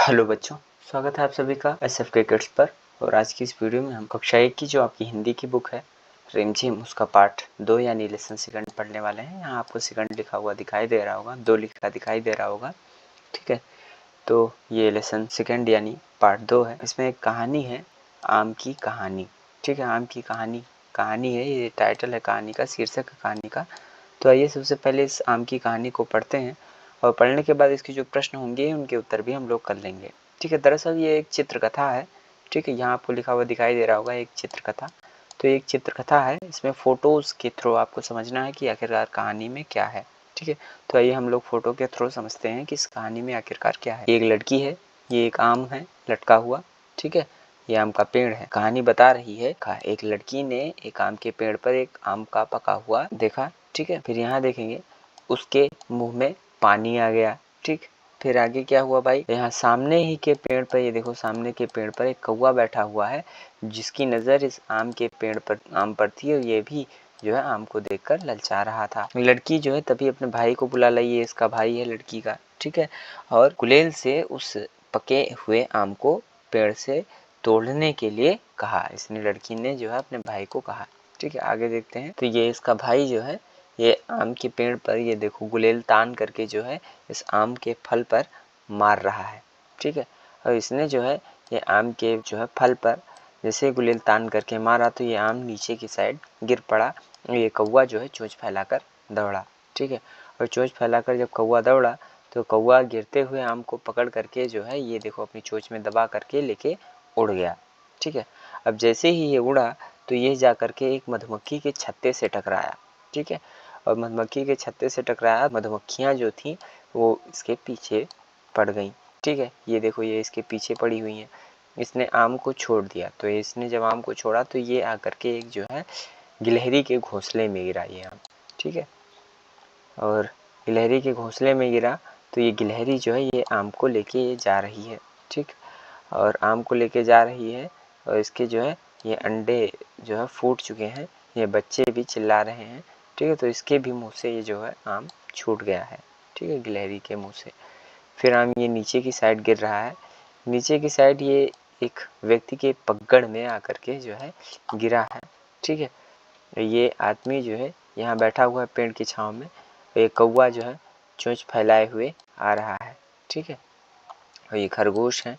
Hello बच्चों, स्वागत है आप सभी का SF के किड्स पर। और आज की इस वीडियो में हम कक्षा 1 की जो आपकी हिंदी की बुक है रिमझिम, उसका पार्ट 2 यानी लेसन सेकंड पढ़ने वाले हैं। यहाँ आपको सेकंड लिखा हुआ दिखाई दे रहा होगा, 2 लिखा दिखाई दे रहा होगा, ठीक है। तो ये लेसन सेकंड यानी पार्ट 2 है। इसमें एक कहानी है, आम की कहानी, ठीक है। आम की कहानी है, ये टाइटल है कहानी का, शीर्षक है कहानी का। तो आइए सबसे पहले इस आम की कहानी को पढ़ते हैं और पढ़ने के बाद इसके जो प्रश्न होंगे उनके उत्तर भी हम लोग कर लेंगे, ठीक है। दरअसल ये एक चित्रकथा है, ठीक है। यहाँ आपको लिखा हुआ दिखाई दे रहा होगा एक चित्रकथा। तो एक चित्रकथा है, इसमें फोटोज के थ्रू आपको समझना है कि आखिरकार कहानी में क्या है, ठीक है। तो आइए हम लोग फोटो के थ्रू समझते हैं कि इस कहानी में आखिरकार क्या है। एक लड़की है, ये एक आम है लटका हुआ, ठीक है। ये आम का पेड़ है। कहानी बता रही है एक लड़की ने एक आम के पेड़ पर एक आम का पका हुआ देखा, ठीक है। फिर यहाँ देखेंगे उसके मुंह में पानी आ गया, ठीक। फिर आगे क्या हुआ भाई, यहाँ सामने ही के पेड़ पर, ये देखो सामने के पेड़ पर एक कौवा बैठा हुआ है जिसकी नज़र इस आम के पेड़ पर आम पर थी और ये भी जो है आम को देखकर ललचा रहा था। लड़की जो है तभी अपने भाई को बुला लाई, ये इसका भाई है लड़की का, ठीक है। और गुलेल से उस पके हुए आम को पेड़ से तोड़ने के लिए कहा। इसने लड़की ने जो है अपने भाई को कहा, ठीक है। आगे देखते हैं। तो ये इसका भाई जो है ये आम के पेड़ पर, ये देखो गुलेल तान करके जो है इस आम के फल पर मार रहा है, ठीक है। और इसने जो है ये आम के जो है फल पर जैसे गुलेल तान करके मारा तो ये आम नीचे की साइड गिर पड़ा। ये कौवा जो है चोंच फैलाकर दौड़ा, ठीक है। और चोंच फैलाकर जब कौवा दौड़ा तो कौवा गिरते हुए आम को पकड़ करके जो है ये देखो अपनी चोंच में दबा करके लेके उड़ गया, ठीक है। अब जैसे ही ये उड़ा तो ये जा करके एक मधुमक्खी के छत्ते से टकराया, ठीक है। और मधुमक्खी के छत्ते से टकराया, मधुमक्खियाँ जो थी वो इसके पीछे पड़ गईं, ठीक है। ये देखो ये इसके पीछे पड़ी हुई हैं। इसने आम को छोड़ दिया, तो इसने जब आम को छोड़ा तो ये आकर के एक जो है गिलहरी के घोंसले में गिरा ये आम, ठीक है। और गिलहरी के घोंसले में गिरा तो ये गिलहरी जो है ये आम को लेके ये जा रही है, ठीक। और आम को लेके जा रही है और इसके जो है ये अंडे जो है फूट चुके हैं, ये बच्चे भी चिल्ला रहे हैं, ठीक है। तो इसके भी मुंह से ये जो है आम छूट गया है, ठीक है, गिलहरी के मुंह से। फिर आम ये नीचे की साइड गिर रहा है, नीचे की साइड ये एक व्यक्ति के पगड़ में आकर के जो है गिरा है, ठीक है। ये आदमी जो है यहाँ बैठा हुआ है पेड़ की छाँव में, ये कौवा जो है चोंच फैलाए हुए आ रहा है, ठीक है। और ये खरगोश है,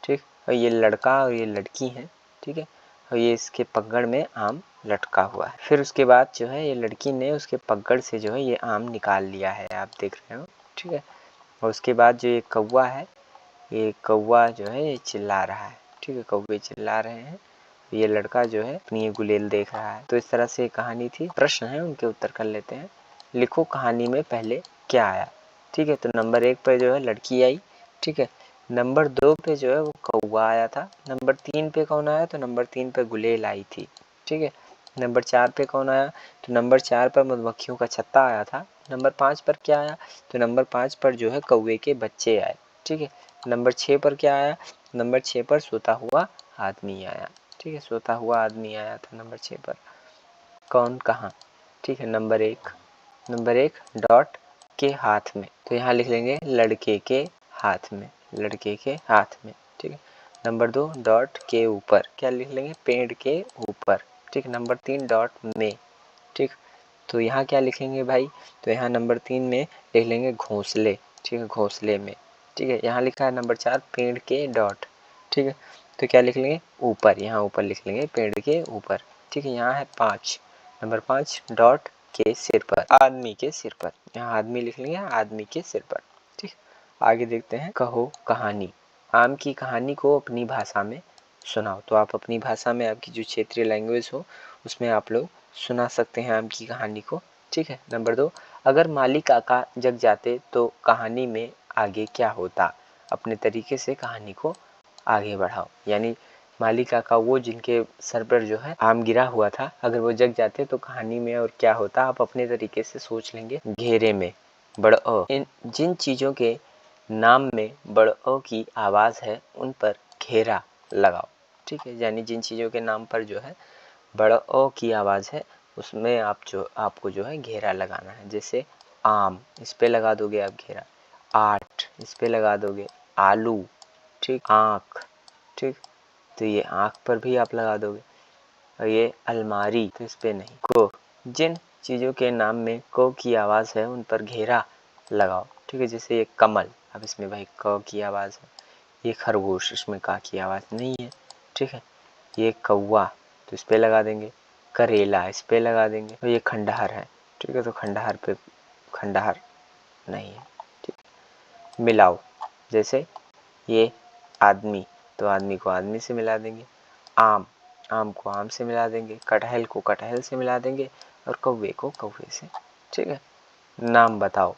ठीक। और ये लड़का और ये लड़की है, ठीक है। और ये इसके पगड़ में आम लटका हुआ है। फिर उसके बाद जो है ये लड़की ने उसके पगड़ से जो है ये आम निकाल लिया है, आप देख रहे हो, ठीक है। और उसके बाद जो ये कौवा है, ये कौवा जो है ये चिल्ला रहा है, ठीक है, कौवे चिल्ला रहे हैं। ये लड़का जो है अपनी ये गुलेल देख रहा है। तो इस तरह से कहानी थी। प्रश्न है उनके उत्तर कर लेते हैं। लिखो कहानी में पहले क्या आया, ठीक है। तो नंबर 1 पर जो है लड़की आई, ठीक है। नंबर 2 पे जो है वो कौवा आया था। नंबर 3 पे कौन आया, तो नंबर 3 पे गुलेल आई थी, ठीक है। नंबर 4 पे कौन आया, तो नंबर 4 पर मधुमक्खियों का छत्ता आया था। नंबर 5 पर क्या आया, तो नंबर 5 पर जो है कौवे के बच्चे आए, ठीक है। नंबर 6 पर क्या आया, नंबर 6 पर सोता हुआ आदमी आया, ठीक है। सोता हुआ आदमी आया था नंबर 6 पर। कौन, कहाँ, ठीक है। नंबर 1 डॉट के हाथ में, तो यहाँ लिख लेंगे लड़के के हाथ में, लड़के के हाथ में, ठीक है। नंबर 2 डॉट के ऊपर, क्या लिख लेंगे, पेड़ के ऊपर, ठीक। नंबर 3 डॉट में, ठीक। तो यहाँ क्या लिखेंगे भाई, तो यहाँ नंबर 3 में लिख लेंगे घोंसले, ठीक है, घोंसले में, ठीक है। यहाँ लिखा है नंबर 4 पेड़ के डॉट, ठीक है। तो क्या लिख लेंगे, ऊपर, यहाँ ऊपर लिख लेंगे पेड़ के ऊपर, ठीक है। यहाँ है 5, नंबर 5 डॉट के सिर पर, आदमी के सिर पर, यहाँ आदमी लिख लेंगे आदमी के सिर पर, ठीक। आगे देखते हैं। कहो कहानी, आम की कहानी को अपनी भाषा में सुनाओ। तो आप अपनी भाषा में, आपकी जो क्षेत्रीय लैंग्वेज हो उसमें आप लोग सुना सकते हैं आम की कहानी को, ठीक है। नंबर 2 अगर माली काका जग जाते तो कहानी में आगे क्या होता। अपने तरीके से कहानी को आगे बढ़ाओ, यानी माली काका वो जिनके सर पर जो है आम गिरा हुआ था, अगर वो जग जाते तो कहानी में और क्या होता, आप अपने तरीके से सोच लेंगे। घेरे में बड़ अ, इन जिन चीज़ों के नाम में बड़ अ की आवाज़ है उन पर घेरा लगाओ, ठीक है। यानी जिन चीज़ों के नाम पर जो है बड़ अ की आवाज़ है उसमें आपको जो है घेरा लगाना है। जैसे आम, इस पे लगा दोगे आप घेरा। आठ, इस पे लगा दोगे। आलू, ठीक, आँख, ठीक, तो ये आँख पर भी आप लगा दोगे। और ये अलमारी, तो इस पे नहीं। को, जिन चीज़ों के नाम में को की आवाज़ है उन पर घेरा लगाओ, ठीक है। जैसे ये कमल, अब इसमें भाई क की आवाज़ है। ये खरगोश, इसमें का की आवाज़ नहीं है, ठीक है। ये कौवा, तो इस पे लगा देंगे। करेला, इस पे लगा देंगे। और ये खंडहर है, ठीक है, तो खंडहर पे खंडहर नहीं है, ठीक। मिलाओ, जैसे ये आदमी, तो आदमी को आदमी से मिला देंगे। आम, आम को आम से मिला देंगे। कटहल को कटहल से मिला देंगे और कौवे को कौवे से, ठीक है। नाम बताओ,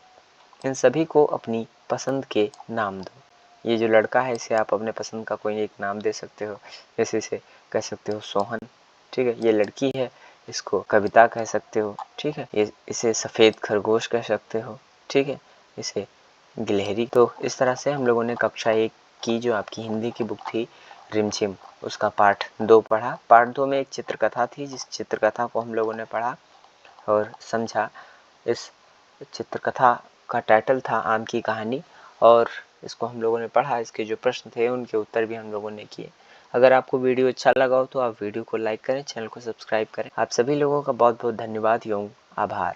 इन सभी को अपनी पसंद के नाम दो। ये जो लड़का है इसे आप अपने पसंद का कोई एक नाम दे सकते हो, जैसे इसे कह सकते हो सोहन, ठीक है। ये लड़की है, इसको कविता कह सकते हो, ठीक है। ये इसे सफ़ेद खरगोश कह सकते हो, ठीक है। इसे गिलहरी। तो इस तरह से हम लोगों ने कक्षा 1 की जो आपकी हिंदी की बुक थी रिमझिम, उसका पाठ 2 पढ़ा। पार्ट 2 में एक चित्रकथा थी, जिस चित्रकथा को हम लोगों ने पढ़ा और समझा। इस चित्रकथा का टाइटल था आम की कहानी और इसको हम लोगों ने पढ़ा। इसके जो प्रश्न थे उनके उत्तर भी हम लोगों ने किए। अगर आपको वीडियो अच्छा लगा हो तो आप वीडियो को लाइक करें, चैनल को सब्सक्राइब करें। आप सभी लोगों का बहुत बहुत धन्यवाद एवं आभार।